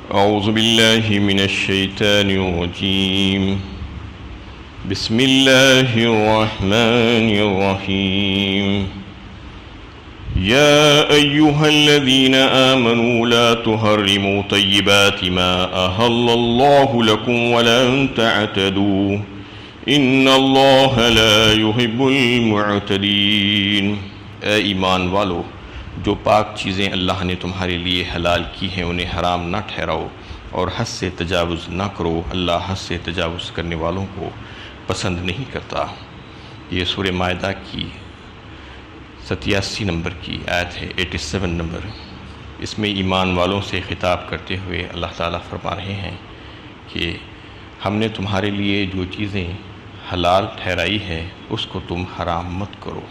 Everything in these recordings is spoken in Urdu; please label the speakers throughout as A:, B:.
A: أعوذ بالله من الشيطان الرجيم. بسم الله الرحمن الرحيم. يا أيها الذين آمنوا لا تحرموا طيبات ما أحل الله لكم ولا تعتدوا إن الله لا يحب المعتدين. اے ایمان والو، جو پاک چیزیں اللہ نے تمہارے لیے حلال کی ہیں انہیں حرام نہ ٹھہراؤ اور حد سے تجاوز نہ کرو، اللہ حد سے تجاوز کرنے والوں کو پسند نہیں کرتا۔ یہ سورہ مائدہ کی 87 نمبر کی آیت ہے، 87 نمبر۔ اس میں ایمان والوں سے خطاب کرتے ہوئے اللہ تعالیٰ فرما رہے ہیں کہ ہم نے تمہارے لیے جو چیزیں حلال ٹھہرائی ہے اس کو تم حرام مت کرو۔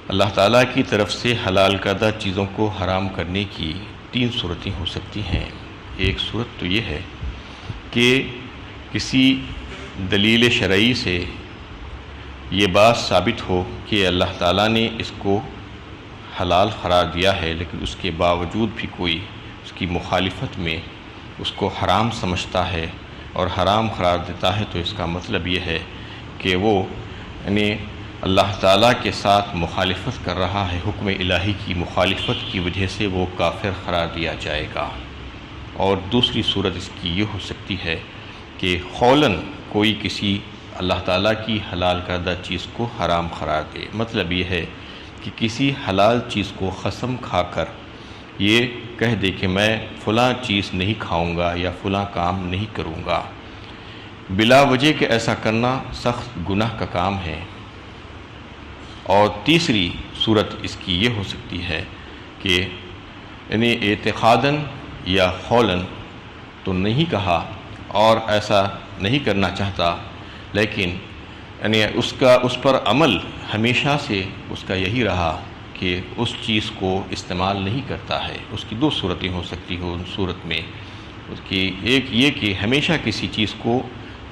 A: اللہ تعالیٰ کی طرف سے حلال کردہ چیزوں کو حرام کرنے کی 3 صورتیں ہو سکتی ہیں۔ ایک صورت تو یہ ہے کہ کسی دلیل شرعی سے یہ بات ثابت ہو کہ اللہ تعالیٰ نے اس کو حلال قرار دیا ہے، لیکن اس کے باوجود بھی کوئی اس کی مخالفت میں اس کو حرام سمجھتا ہے اور حرام قرار دیتا ہے، تو اس کا مطلب یہ ہے کہ وہ یعنی اللہ تعالیٰ کے ساتھ مخالفت کر رہا ہے، حکم الہی کی مخالفت کی وجہ سے وہ کافر قرار دیا جائے گا۔ اور دوسری صورت اس کی یہ ہو سکتی ہے کہ قولاً کوئی کسی اللہ تعالیٰ کی حلال کردہ چیز کو حرام قرار دے۔ مطلب یہ ہے کہ کسی حلال چیز کو قسم کھا کر یہ کہہ دے کہ میں فلاں چیز نہیں کھاؤں گا یا فلاں کام نہیں کروں گا، بلا وجہ کہ ایسا کرنا سخت گناہ کا کام ہے۔ اور تیسری صورت اس کی یہ ہو سکتی ہے کہ یعنی اعتقاداً یا قولاً تو نہیں کہا اور ایسا نہیں کرنا چاہتا، لیکن یعنی اس پر عمل ہمیشہ سے اس کا یہی رہا کہ اس چیز کو استعمال نہیں کرتا ہے۔ اس کی 2 صورتیں ہو سکتی ہوں۔ ان صورت میں اس کی ایک یہ کہ ہمیشہ کسی چیز کو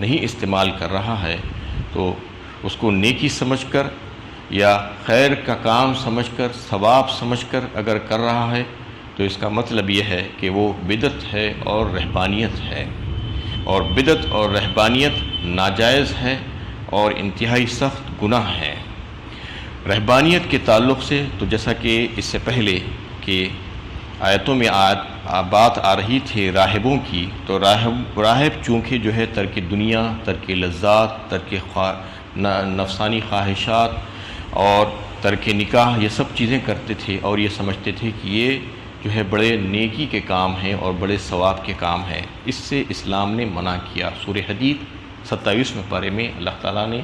A: نہیں استعمال کر رہا ہے، تو اس کو نیکی سمجھ کر یا خیر کا کام سمجھ کر، ثواب سمجھ کر اگر کر رہا ہے تو اس کا مطلب یہ ہے کہ وہ بدعت ہے اور رہبانیت ہے، اور بدعت اور رہبانیت ناجائز ہے اور انتہائی سخت گناہ ہے۔ رہبانیت کے تعلق سے تو جیسا کہ اس سے پہلے کہ آیتوں میں بات آ رہی تھی راہبوں کی، تو راہب چونکہ جو ہے ترک دنیا، ترک لذات، ترک نفسانی خواہشات اور ترک نکاح، یہ سب چیزیں کرتے تھے اور یہ سمجھتے تھے کہ یہ جو ہے بڑے نیکی کے کام ہیں اور بڑے ثواب کے کام ہیں۔ اس سے اسلام نے منع کیا۔ سورہ حدید 27ویں پارے میں اللہ تعالیٰ نے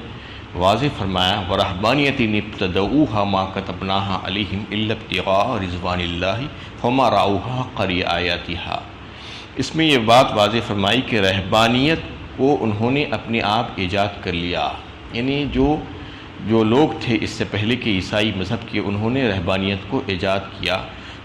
A: واضح فرمایا وَرَهْبَانِيَةٍ ابْتَدَعُوهَا مَا كَتَبْنَاهَا عَلَيْهِمْ إِلَّا ابْتِغَاءَ رِضْوَانِ اللَّهِ فَمَا رَعَوْهَا حَقَّ رِعَایَتِهَا۔ اس میں یہ بات واضح فرمائی کہ رہبانیت کو انہوں نے اپنے آپ ایجاد کر لیا، یعنی جو لوگ تھے اس سے پہلے کے عیسائی مذہب کے، انہوں نے رہبانیت کو ایجاد کیا،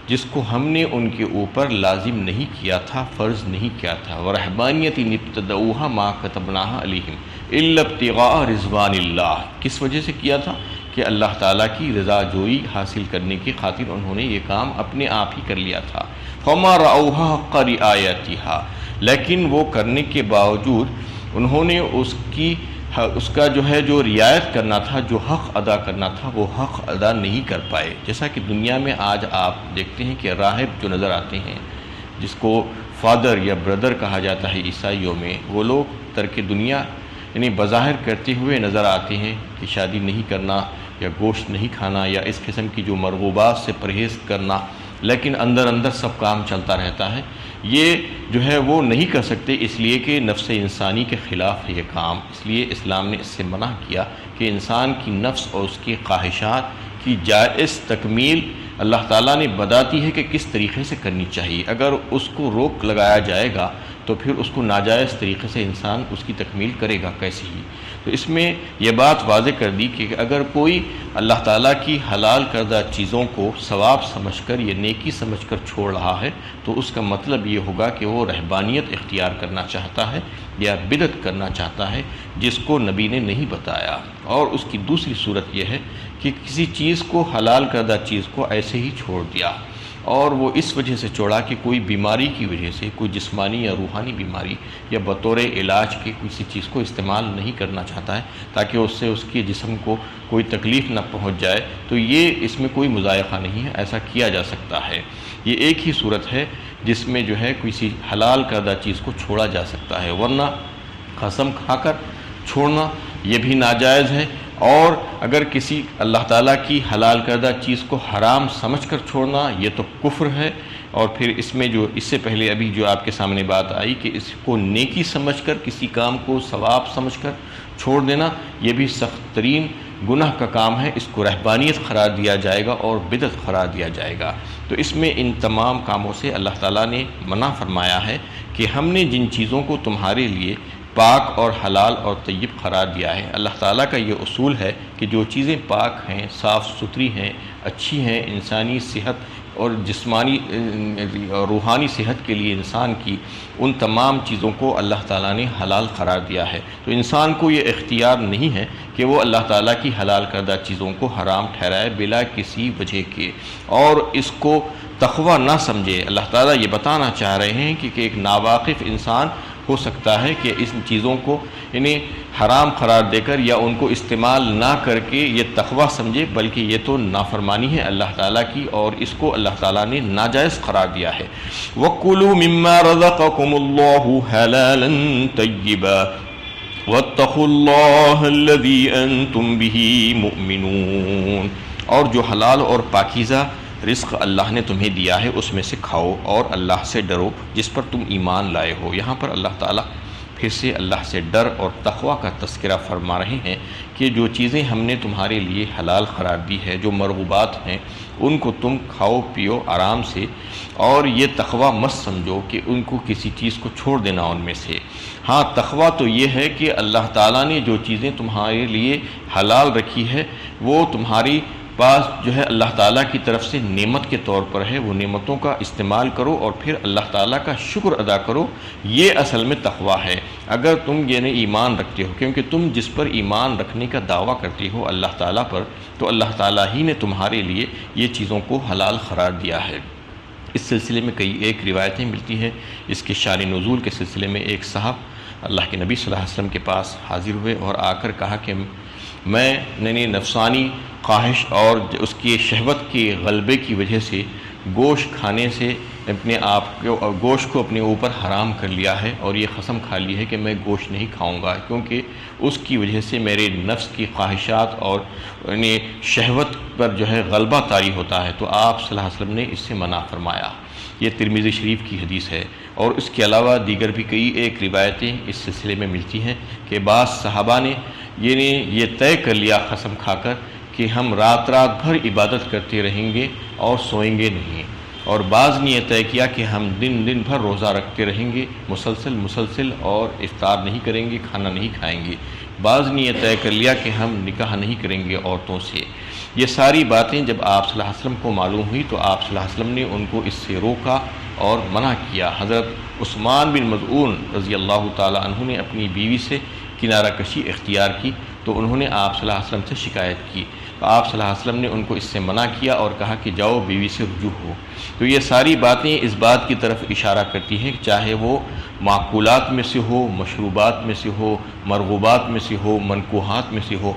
A: جس کو ہم نے ان کے اوپر لازم نہیں کیا تھا، فرض نہیں کیا تھا۔ وَرَهْبَانِيَةٍ ابْتَدَعُوهَا مَا كَتَبْنَاهَا عَلَيْهِمْ إِلَّا ابْتِغَاءَ رِضْوَانِ اللَّهِ۔ کس وجہ سے کیا تھا؟ کہ اللہ تعالیٰ کی رضا جوئی حاصل کرنے کی خاطر انہوں نے یہ کام اپنے آپ ہی کر لیا تھا۔ فَمَا رَعَوْهَا حَقَّ رِعَایَتِهَا، لیکن وہ کرنے کے باوجود انہوں نے اس کا جو ہے جو رعایت کرنا تھا، جو حق ادا کرنا تھا، وہ حق ادا نہیں کر پائے۔ جیسا کہ دنیا میں آج آپ دیکھتے ہیں کہ راہب جو نظر آتے ہیں، جس کو فادر یا بردر کہا جاتا ہے عیسائیوں میں، وہ لوگ ترک دنیا یعنی بظاہر کرتے ہوئے نظر آتے ہیں کہ شادی نہیں کرنا یا گوشت نہیں کھانا یا اس قسم کی جو مرغوبات سے پرہیز کرنا، لیکن اندر اندر سب کام چلتا رہتا ہے۔ یہ جو ہے وہ نہیں کر سکتے، اس لیے کہ نفس انسانی کے خلاف ہے یہ کام۔ اس لیے اسلام نے اس سے منع کیا کہ انسان کی نفس اور اس کی خواہشات کی جائز تکمیل اللہ تعالیٰ نے بتاتی ہے کہ کس طریقے سے کرنی چاہیے۔ اگر اس کو روک لگایا جائے گا تو پھر اس کو ناجائز طریقے سے انسان اس کی تکمیل کرے گا کیسے ہی۔ تو اس میں یہ بات واضح کر دی کہ اگر کوئی اللہ تعالیٰ کی حلال کردہ چیزوں کو ثواب سمجھ کر یا نیکی سمجھ کر چھوڑ رہا ہے تو اس کا مطلب یہ ہوگا کہ وہ رہبانیت اختیار کرنا چاہتا ہے یا بدعت کرنا چاہتا ہے، جس کو نبی نے نہیں بتایا۔ اور اس کی دوسری صورت یہ ہے کہ کسی چیز کو حلال کردہ چیز کو ایسے ہی چھوڑ دیا
B: اور وہ اس وجہ سے چھوڑا کہ کوئی بیماری کی وجہ سے، کوئی جسمانی یا روحانی بیماری یا بطور علاج کے کسی چیز کو استعمال نہیں کرنا چاہتا ہے تاکہ اس سے اس کے جسم کو کوئی تکلیف نہ پہنچ جائے، تو یہ اس میں کوئی مضائقہ نہیں ہے، ایسا کیا جا سکتا ہے۔ یہ ایک ہی صورت ہے جس میں جو ہے کسی حلال کردہ چیز کو چھوڑا جا سکتا ہے، ورنہ قسم کھا کر چھوڑنا یہ بھی ناجائز ہے، اور اگر کسی اللہ تعالیٰ کی حلال کردہ چیز کو حرام سمجھ کر چھوڑنا یہ تو کفر ہے۔ اور پھر اس میں جو اس سے پہلے ابھی جو آپ کے سامنے بات آئی کہ اس کو نیکی سمجھ کر، کسی کام کو ثواب سمجھ کر چھوڑ دینا، یہ بھی سخت ترین گناہ کا کام ہے، اس کو رہبانیت قرار دیا جائے گا اور بدعت قرار دیا جائے گا۔ تو اس میں ان تمام کاموں سے اللہ تعالیٰ نے منع فرمایا ہے کہ ہم نے جن چیزوں کو تمہارے لیے پاک اور حلال اور طیب قرار دیا ہے، اللہ تعالیٰ کا یہ اصول ہے کہ جو چیزیں پاک ہیں، صاف ستھری ہیں، اچھی ہیں، انسانی صحت اور جسمانی اور روحانی صحت کے لیے انسان کی، ان تمام چیزوں کو اللہ تعالیٰ نے حلال قرار دیا ہے۔ تو انسان کو یہ اختیار نہیں ہے کہ وہ اللہ تعالیٰ کی حلال کردہ چیزوں کو حرام ٹھہرائے بلا کسی وجہ کے، اور اس کو تقویٰ نہ سمجھے۔ اللہ تعالیٰ یہ بتانا چاہ رہے ہیں کہ ایک ناواقف انسان ہو سکتا ہے کہ ان چیزوں کو انہیں حرام قرار دے کر یا ان کو استعمال نہ کر کے یہ تقویٰ سمجھے، بلکہ یہ تو نافرمانی ہے اللہ تعالیٰ کی، اور اس کو اللہ تعالیٰ نے ناجائز قرار دیا ہے۔ وَكُلُوا مِمَّا رَزَقَكُمُ اللَّهُ حَلَالًا طَيِّبًا وَاتَّقُوا اللَّهَ الَّذِي أَنْتُمْ بِهِ مُؤْمِنُونَ، اور جو حلال اور پاکیزہ رزق اللہ نے تمہیں دیا ہے اس میں سے کھاؤ، اور اللہ سے ڈرو جس پر تم ایمان لائے ہو۔ یہاں پر اللہ تعالیٰ پھر سے اللہ سے ڈر اور تقویٰ کا تذکرہ فرما رہے ہیں کہ جو چیزیں ہم نے تمہارے لیے حلال قرار دی ہے، جو مرغوبات ہیں، ان کو تم کھاؤ پیو آرام سے، اور یہ تقویٰ مت سمجھو کہ ان کو کسی چیز کو چھوڑ دینا ان میں سے۔ ہاں، تقویٰ تو یہ ہے کہ اللہ تعالیٰ نے جو چیزیں تمہارے لیے حلال رکھی ہے وہ تمہاری پاس جو ہے اللہ تعالیٰ کی طرف سے نعمت کے طور پر ہے، وہ نعمتوں کا استعمال کرو اور پھر اللہ تعالیٰ کا شکر ادا کرو، یہ اصل میں تقویٰ ہے۔ اگر تم یعنی ایمان رکھتے ہو، کیونکہ تم جس پر ایمان رکھنے کا دعویٰ کرتے ہو اللہ تعالیٰ پر، تو اللہ تعالیٰ ہی نے تمہارے لیے یہ چیزوں کو حلال قرار دیا ہے۔ اس سلسلے میں ایک روایتیں ملتی ہیں، اس کے شان نزول کے سلسلے میں ایک صاحب اللہ کے نبی صلی اللہ علیہ وسلم کے پاس حاضر ہوئے اور آ کر کہا کہ میں نفسانی خواہش اور اس کی شہوت کے غلبے کی وجہ سے گوشت کھانے سے اپنے آپ کو گوشت کو اپنے اوپر حرام کر لیا ہے، اور یہ قسم کھا لی ہے کہ میں گوشت نہیں کھاؤں گا، کیونکہ اس کی وجہ سے میرے نفس کی خواہشات اور شہوت پر جو ہے غلبہ طاری ہوتا ہے۔ تو آپ صلی اللہ علیہ وسلم نے اس سے منع فرمایا۔ یہ ترمذی شریف کی حدیث ہے، اور اس کے علاوہ دیگر بھی کئی ایک روایتیں اس سلسلے میں ملتی ہیں کہ بعض صحابہ نے یہ طے کر لیا قسم کھا کر کہ ہم رات بھر عبادت کرتے رہیں گے اور سوئیں گے نہیں، اور بعض نے یہ طے کیا کہ ہم دن بھر روزہ رکھتے رہیں گے مسلسل اور افطار نہیں کریں گے، کھانا نہیں کھائیں گے۔ بعض نے یہ طے کر لیا کہ ہم نکاح نہیں کریں گے عورتوں سے۔ یہ ساری باتیں جب آپ صلی اللہ علیہ وسلم کو معلوم ہوئی تو آپ صلی اللہ علیہ وسلم نے ان کو اس سے روکا اور منع کیا۔ حضرت عثمان بن مظعون رضی اللہ تعالی عنہ نے اپنی بیوی سے کنارہ کشی اختیار کی، تو انہوں نے آپ صلی اللہ علیہ وسلم سے شکایت کی، تو آپ صلی اللہ علیہ وسلم نے ان کو اس سے منع کیا اور کہا کہ جاؤ بیوی سے رجوع ہو۔ تو یہ ساری باتیں اس بات کی طرف اشارہ کرتی ہیں کہ چاہے وہ معقولات میں سے ہو، مشروبات میں سے ہو، مرغوبات میں سے ہو، منکوحات میں سے ہو،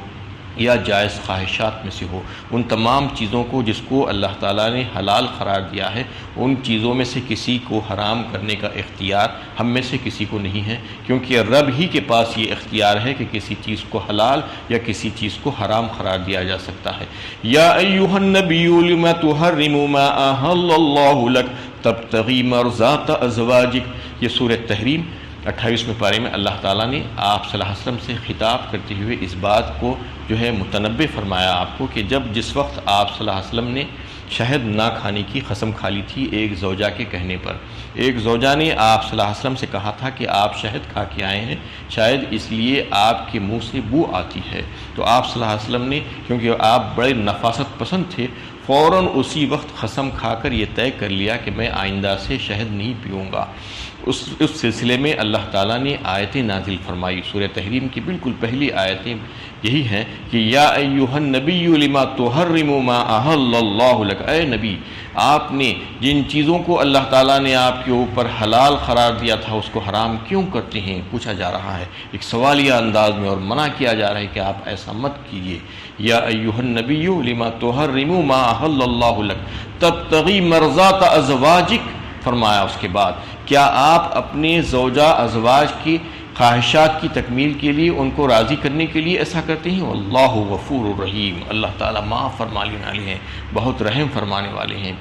B: یا جائز خواہشات میں سے ہو، ان تمام چیزوں کو جس کو اللہ تعالیٰ نے حلال قرار دیا ہے، ان چیزوں میں سے کسی کو حرام کرنے کا اختیار ہم میں سے کسی کو نہیں ہے، کیونکہ رب ہی کے پاس یہ اختیار ہے کہ کسی چیز کو حلال یا کسی چیز کو حرام قرار دیا جا سکتا ہے۔ یا ایھا النبی لم تحرم ما احل اللہ لک تبتغی مرضات ازواجک، یہ سورۃ تحریم 28ویں پارے میں اللہ تعالیٰ نے آپ صلی اللہ علیہ وسلم سے خطاب کرتے ہوئے اس بات کو جو ہے متنبہ فرمایا آپ کو کہ جس وقت آپ صلی اللہ علیہ وسلم نے شہد نہ کھانے کی قسم کھا لی تھی ایک زوجہ کے کہنے پر، ایک زوجہ نے آپ صلی اللہ علیہ وسلم سے کہا تھا کہ آپ شہد کھا کے آئے ہیں، شاید اس لیے آپ کے منہ سے بو آتی ہے، تو آپ صلی اللہ علیہ وسلم نے، کیونکہ آپ بڑے نفاست پسند تھے، فوراً اسی وقت قسم کھا کر یہ طے کر لیا کہ میں آئندہ سے شہد نہیں پیوں گا۔ اس سلسلے میں اللہ تعالیٰ نے آیتیں نازل فرمائی۔ سورہ تحریم کی بالکل پہلی آیتیں یہی ہیں کہ یا ایھا النبی لما تحرم ما احل اللہ لک، اے نبی آپ نے جن چیزوں کو اللہ تعالیٰ نے آپ کے اوپر حلال قرار دیا تھا اس کو حرام کیوں کرتے ہیں، پوچھا جا رہا ہے ایک سوالیہ انداز میں، اور منع کیا جا رہا ہے کہ آپ ایسا مت کیجیے۔ یا ایھا النبی لما تحرم ما احل اللہ لک تبتغی مرضات ازواجک، فرمایا اس کے بعد کیا آپ اپنے زوجہ ازواج کی خواہشات کی تکمیل کے لیے ان کو راضی کرنے کے لیے ایسا کرتے ہیں؟ اللہ غفور الرحیم، اللہ تعالیٰ معاف فرمانے والے ہیں، بہت رحم فرمانے والے ہیں۔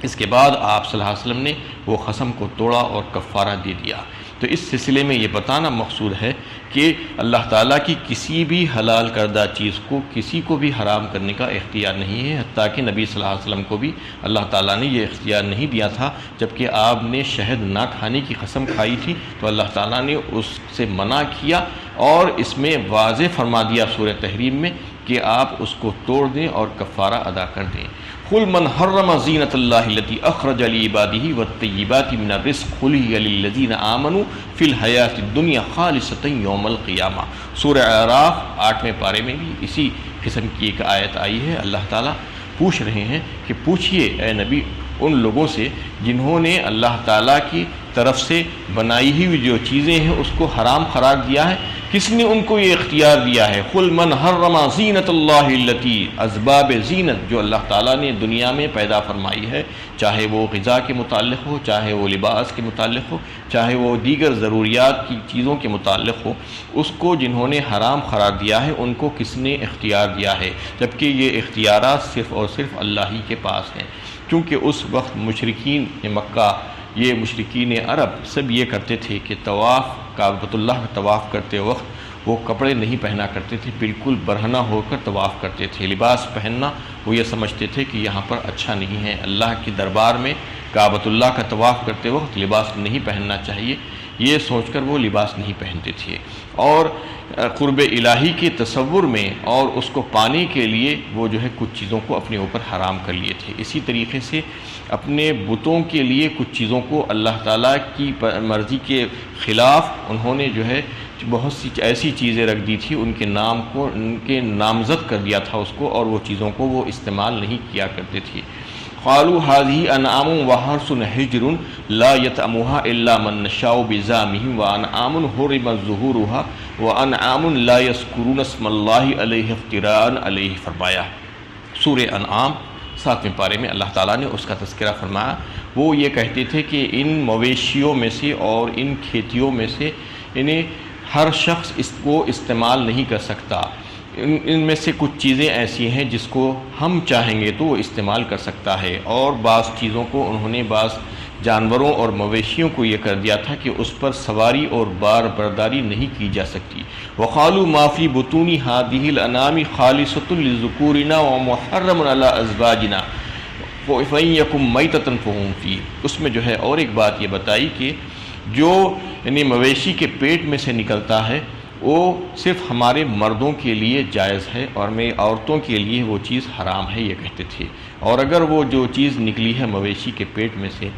B: اس کے بعد آپ صلی اللہ علیہ وسلم نے وہ قسم کو توڑا اور کفارہ دے دیا۔ تو اس سلسلے میں یہ بتانا مقصود ہے کہ اللہ تعالیٰ کی کسی بھی حلال کردہ چیز کو کسی کو بھی حرام کرنے کا اختیار نہیں ہے، حتیٰ کہ نبی صلی اللہ علیہ وسلم کو بھی اللہ تعالیٰ نے یہ اختیار نہیں دیا تھا۔ جبکہ آپ نے شہد نہ کھانے کی قسم کھائی تھی تو اللہ تعالیٰ نے اس سے منع کیا، اور اس میں واضح فرما دیا سورہ تحریم میں کہ آپ اس کو توڑ دیں اور کفارہ ادا کر دیں۔ قل من حرم زینۃ اللہ التی اخرج لعبادہ والطیبات من الرزق قل ہی للذین آمنوا فی الحیاۃ الدنیا خالصۃ یوم القیامہ۔ سورہ اعراف 8ویں پارے میں بھی اسی قسم کی ایک آیت آئی ہے۔ اللہ تعالیٰ پوچھ رہے ہیں کہ پوچھئے اے نبی ان لوگوں سے جنہوں نے اللہ تعالیٰ کی طرف سے بنائی ہوئی جو چیزیں ہیں اس کو حرام قرار دیا ہے، کس نے ان کو یہ اختیار دیا ہے؟ قل من حرم زینت اللہ التی، اسباب زینت جو اللہ تعالیٰ نے دنیا میں پیدا فرمائی ہے، چاہے وہ غذا کے متعلق ہو، چاہے وہ لباس کے متعلق ہو، چاہے وہ دیگر ضروریات کی چیزوں کے متعلق ہو، اس کو جنہوں نے حرام قرار دیا ہے ان کو کس نے اختیار دیا ہے؟ جبکہ یہ اختیارات صرف اور صرف اللہ ہی کے پاس ہیں، کیونکہ اس وقت مشرکین مکہ، یہ مشرکین عرب سب یہ کرتے تھے کہ طواف کعبۃ اللہ کا طواف کرتے وقت وہ کپڑے نہیں پہنا کرتے تھے، بالکل برہنہ ہو کر طواف کرتے تھے۔ لباس پہننا وہ یہ سمجھتے تھے کہ یہاں پر اچھا نہیں ہے، اللہ کے دربار میں کعبۃ اللہ کا طواف کرتے وقت لباس نہیں پہننا چاہیے، یہ سوچ کر وہ لباس نہیں پہنتے تھے، اور قرب الہی کے تصور میں اور اس کو پانے کے لیے وہ جو ہے کچھ چیزوں کو اپنے اوپر حرام کر لیے تھے۔ اسی طریقے سے اپنے بتوں کے لیے کچھ چیزوں کو اللہ تعالیٰ کی مرضی کے خلاف انہوں نے جو ہے بہت سی ایسی چیزیں رکھ دی تھی، ان کے نام کو ان کے نامزد کر دیا تھا اس کو، اور وہ چیزوں کو وہ استعمال نہیں کیا کرتے تھے۔ قالوا هذه انعام وحرث حجر لا يطعمها الا من نشاء بزعمهم وانعام حرم ظهورها وانعام لا يذكرون اسم الله عليه افتراء علیہ فرمایا۔ سورہ انعام 7ویں پارے میں اللہ تعالیٰ نے اس کا تذکرہ فرمایا۔ وہ یہ کہتے تھے کہ ان مویشیوں میں سے اور ان کھیتیوں میں سے انہیں ہر شخص اس کو استعمال نہیں کر سکتا، ان میں سے کچھ چیزیں ایسی ہیں جس کو ہم چاہیں گے تو وہ استعمال کر سکتا ہے، اور بعض چیزوں کو انہوں نے بعض جانوروں اور مویشیوں کو یہ کر دیا تھا کہ اس پر سواری اور بار برداری نہیں کی جا سکتی۔ وقالوا ما فی بطون هذه الانعام خالصۃ للذکورنا ومحرم علی ازواجنا فإن یکن میتۃ فہم فیہ۔ اس میں جو ہے اور ایک بات یہ بتائی کہ جو یعنی مویشی کے پیٹ میں سے نکلتا ہے وہ صرف ہمارے مردوں کے لیے جائز ہے، اور میں عورتوں کے لیے وہ چیز حرام ہے یہ کہتے تھے، اور اگر وہ جو چیز نکلی ہے مویشی کے پیٹ میں سے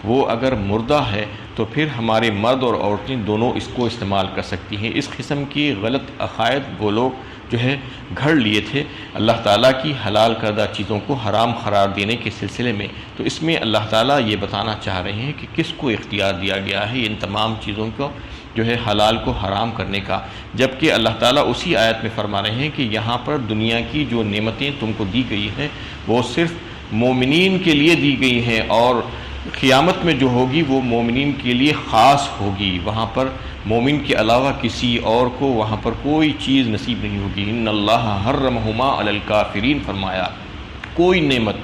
B: وہ اگر مردہ ہے تو پھر ہمارے مرد اور عورتیں دونوں اس کو استعمال کر سکتی ہیں۔ اس قسم کی غلط عقائد وہ لوگ جو ہے گھڑ لیے تھے اللہ تعالیٰ کی حلال کردہ چیزوں کو حرام قرار دینے کے سلسلے میں۔ تو اس میں اللہ تعالیٰ یہ بتانا چاہ رہے ہیں کہ کس کو اختیار دیا گیا ہے ان تمام چیزوں کو جو ہے حلال کو حرام کرنے کا، جبکہ اللہ تعالیٰ اسی آیت میں فرما رہے ہیں کہ یہاں پر دنیا کی جو نعمتیں تم کو دی گئی ہیں وہ صرف مومنین کے لیے دی گئی ہیں، اور قیامت میں جو ہوگی وہ مومنین کے لیے خاص ہوگی، وہاں پر مومن کے علاوہ کسی اور کو وہاں پر کوئی چیز نصیب نہیں ہوگی۔ ان اللہ حرمہما علی الکافرین فرمایا، کوئی نعمت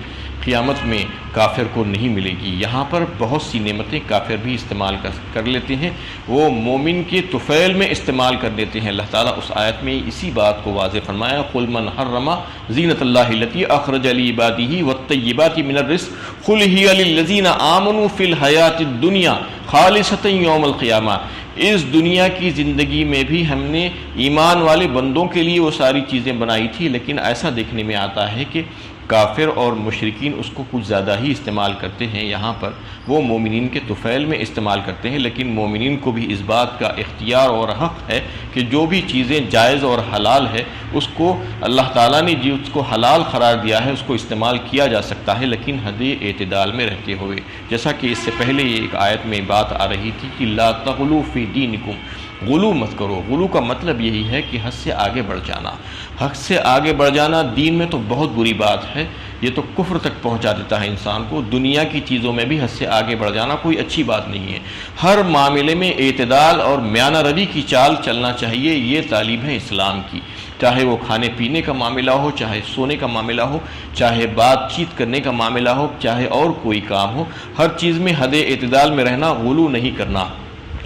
B: قیامت میں کافر کو نہیں ملے گی۔ یہاں پر بہت سی نعمتیں کافر بھی استعمال کر لیتے ہیں، وہ مومن کے طفیل میں استعمال کر لیتے ہیں۔ اللہ تعالیٰ اس آیت میں اسی بات کو واضح فرمایا، قل من حرم زینۃ اللہ التی اخرج لعبادہ والطیبات من الرزق قل ہی للذین آمنوا فی الحیاۃ الدنیا خالصۃ یوم القیامہ۔ اس دنیا کی زندگی میں بھی ہم نے ایمان والے بندوں کے لیے وہ ساری چیزیں بنائی تھی، لیکن ایسا دیکھنے میں آتا ہے کہ کافر اور مشرکین اس کو کچھ زیادہ ہی استعمال کرتے ہیں، یہاں پر وہ مومنین کے طفیل میں استعمال کرتے ہیں، لیکن مومنین کو بھی اس بات کا اختیار اور حق ہے کہ جو بھی چیزیں جائز اور حلال ہے اس کو اللہ تعالیٰ نے اس کو حلال قرار دیا ہے اس کو استعمال کیا جا سکتا ہے، لیکن حد اعتدال میں رہتے ہوئے، جیسا کہ اس سے پہلے یہ ایک آیت میں بات آ رہی تھی کہ لا تغلو فی دینکم، غلو مت کرو۔ غلو کا مطلب یہی ہے کہ حد سے آگے بڑھ جانا، حد سے آگے بڑھ جانا دین میں تو بہت بری بات ہے، یہ تو کفر تک پہنچا دیتا ہے انسان کو۔ دنیا کی چیزوں میں بھی حد سے آگے بڑھ جانا کوئی اچھی بات نہیں ہے، ہر معاملے میں اعتدال اور میانہ روی کی چال چلنا چاہیے، یہ تعلیم ہے اسلام کی، چاہے وہ کھانے پینے کا معاملہ ہو، چاہے سونے کا معاملہ ہو، چاہے بات چیت کرنے کا معاملہ ہو، چاہے اور کوئی کام ہو، ہر چیز میں حد اعتدال میں رہنا، غلو نہیں کرنا۔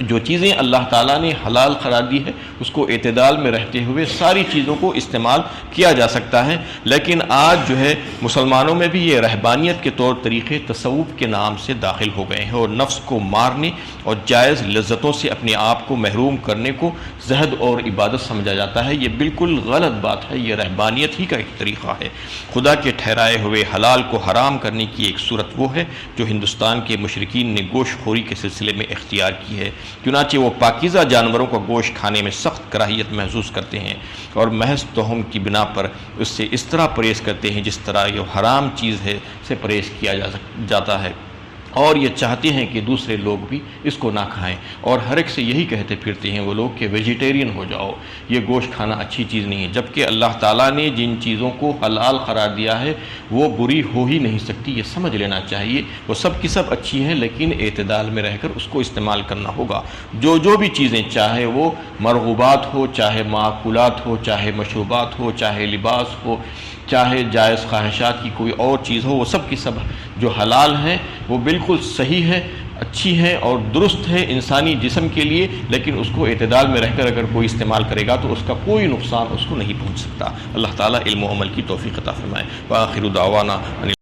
B: جو چیزیں اللہ تعالیٰ نے حلال قرار دی ہے اس کو اعتدال میں رہتے ہوئے ساری چیزوں کو استعمال کیا جا سکتا ہے، لیکن آج جو ہے مسلمانوں میں بھی یہ رہبانیت کے طور طریقے تصوف کے نام سے داخل ہو گئے ہیں، اور نفس کو مارنے اور جائز لذتوں سے اپنے آپ کو محروم کرنے کو زہد اور عبادت سمجھا جاتا ہے۔ یہ بالکل غلط بات ہے، یہ رہبانیت ہی کا ایک طریقہ ہے۔ خدا کے ٹھہرائے ہوئے حلال کو حرام کرنے کی ایک صورت وہ ہے جو ہندوستان کے مشرکین نے گوشت خوری کے سلسلے میں اختیار کی ہے، چنانچہ وہ پاکیزہ جانوروں کا گوشت کھانے میں سخت کراہیت محسوس کرتے ہیں اور محض توہم کی بنا پر اس سے اس طرح پرہیز کرتے ہیں جس طرح یہ حرام چیز ہے سے پرہیز کیا جاتا ہے، اور یہ چاہتے ہیں کہ دوسرے لوگ بھی اس کو نہ کھائیں، اور ہر ایک سے یہی کہتے پھرتے ہیں وہ لوگ کہ ویجیٹیرین ہو جاؤ، یہ گوشت کھانا اچھی چیز نہیں ہے، جبکہ اللہ تعالیٰ نے جن چیزوں کو حلال قرار دیا ہے وہ بری ہو ہی نہیں سکتی، یہ سمجھ لینا چاہیے۔ وہ سب کی سب اچھی ہیں، لیکن اعتدال میں رہ کر اس کو استعمال کرنا ہوگا۔ جو بھی چیزیں، چاہے وہ مرغوبات ہو، چاہے معقولات ہو، چاہے مشروبات ہو، چاہے لباس ہو، چاہے جائز خواہشات کی کوئی اور چیز ہو، وہ سب کی سب جو حلال ہیں وہ بالکل صحیح ہے، اچھی ہے اور درست ہے انسانی جسم کے لیے، لیکن اس کو اعتدال میں رہ کر اگر کوئی استعمال کرے گا تو اس کا کوئی نقصان اس کو نہیں پہنچ سکتا۔ اللہ تعالیٰ علم و عمل کی توفیق عطا فرمائے۔ وآخر دعوانا